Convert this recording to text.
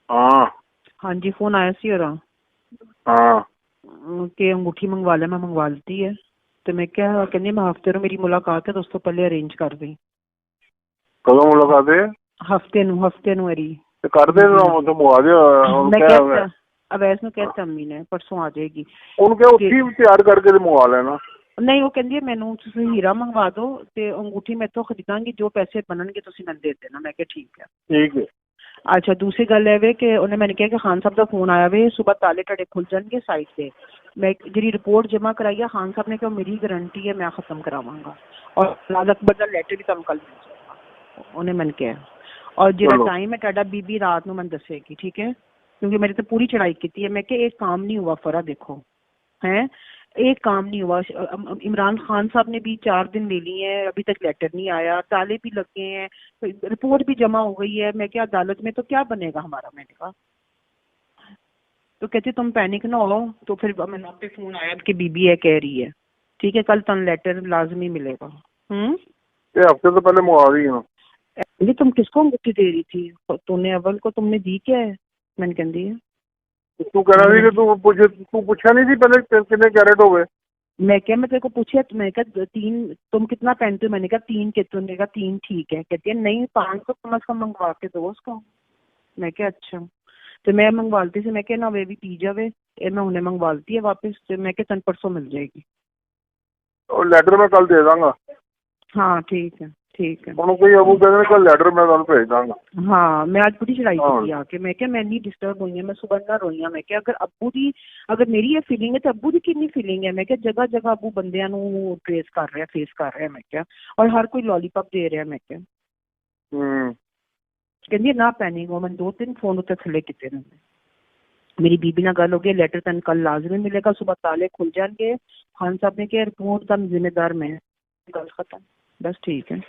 हाँ हाँ जी, फोन आया सी और हाँ कि अंगूठी मंगवा ले, मैं मंगवा ली है। तो मैं क्या कहनी मैं हफ्ते ਨੂੰ ਮੇਰੀ ਮੁਲਾਕਾਤ ਹੈ, तो उस तो पहले अरेंज कर दी। कदों मुलाकात है? हफ्ते ਨੂੰ अरी तो कर दे तो मंगवा दे। मैं कहता अवैस ਨੂੰ कहता अम्मी ने परसों आ जाएगी। उनके उसी तैयार करके तो मंगवा लेना। नहीं वो कहती है मैनू तुसीं हीरा मंगवा दो ते अंगूठी मैं तो खरीदांगी, जो पैसे बननगे तुसीं मैनू दे देना। मैं कहा ठीक है। ठीक है। अच्छा दूसरी गल है वे कि उन्हें मैंने कहा कि खान साहब का फोन आया वे सुबह ताले टड़े खुल जाएंगे साइड से। मैं जी रिपोर्ट जमा कराई है, खान साहब ने कहा मेरी गारंटी है मैं खत्म करावांगा और लाल अकबर का लेटर भी तुम कल मिल जाएगा उन्हें मैंने कहा। और जो टाइम है टाडा बीबी रात को मैंने दसेगी, ठीक है, क्योंकि मेरी तो पूरी चढ़ाई की है। मैं क्या एक काम नहीं हुआ फरा, देखो है एक काम नहीं हुआ। इमरान खान साहब ने भी 4 दिन ले लिए हैं, अभी तक लेटर नहीं आया, ताले भी लग गए हैं, रिपोर्ट भी जमा हो गई है। मैं क्या अदालत में तो क्या बनेगा हमारा? मैंने कहा तो कहती तुम पैनिक ना हो। तो फिर मैंने आप पे फोन आया कि बीबी है कह रही है, ठीक है कल तन लेटर लाजमी मिलेगा। ये हफ्ते तो पहले मंगवा दी ना। ये तुम किसको अंगूठी दे रही थी? तूने अव्वल को तुमने दी क्या है? मैंने कहती है तू कह रहा थी कि तू पूछा नहीं थी पहले कितने कैरेट हो गए? मैं क्या मैं तेरे को पूछा, मैं कहा 3 तुम कितना पहनते हो? मैंने कहा 3 के, तुमने कहा 3 ठीक है। कहती है नहीं 500 कम अज कम मंगवा के दो उसको। मैं क्या अच्छा। तो मैं मंगवाती थी, मैं क्या ना वे भी पी जावे, मैं उन्हें मंगवाती है वापस। तो मैं क्या तन परसों मिल जाएगी। और लेटर मैं कल दे दांगा। हाँ ठीक है ठीक है। उन्होंने कोई अबू कहते कल लेटर मैं तुम भेज दांगा। हाँ मैं आज बड़ी चढ़ाई की आके। मैं क्या मैं नहीं डिस्टर्ब हुई है, मैं सुबह ना रोई हाँ। मैं क्या अगर अब्बू दी अगर मेरी ये फीलिंग है तो अब्बू दी कितनी फीलिंग है? मैं क्या जगह जगह अब्बू बंदियां नू ट्रेस कर रहा है, फेस कर रहा है। मैं क्या और हर कोई लॉलीपॉप दे रहा है। मैं क्या कहती ना पैनिक हो। मैं 2-3 फोन उत्ते थले किते ने। मेरी बीबी ना गल हो गई, लेटर तन कल लाजमी मिलेगा, सुबह ताले खुल जाएंगे। खान साहब ने कहा रिपोर्ट का जिम्मेदार मैं। गल खत्म, बस ठीक है।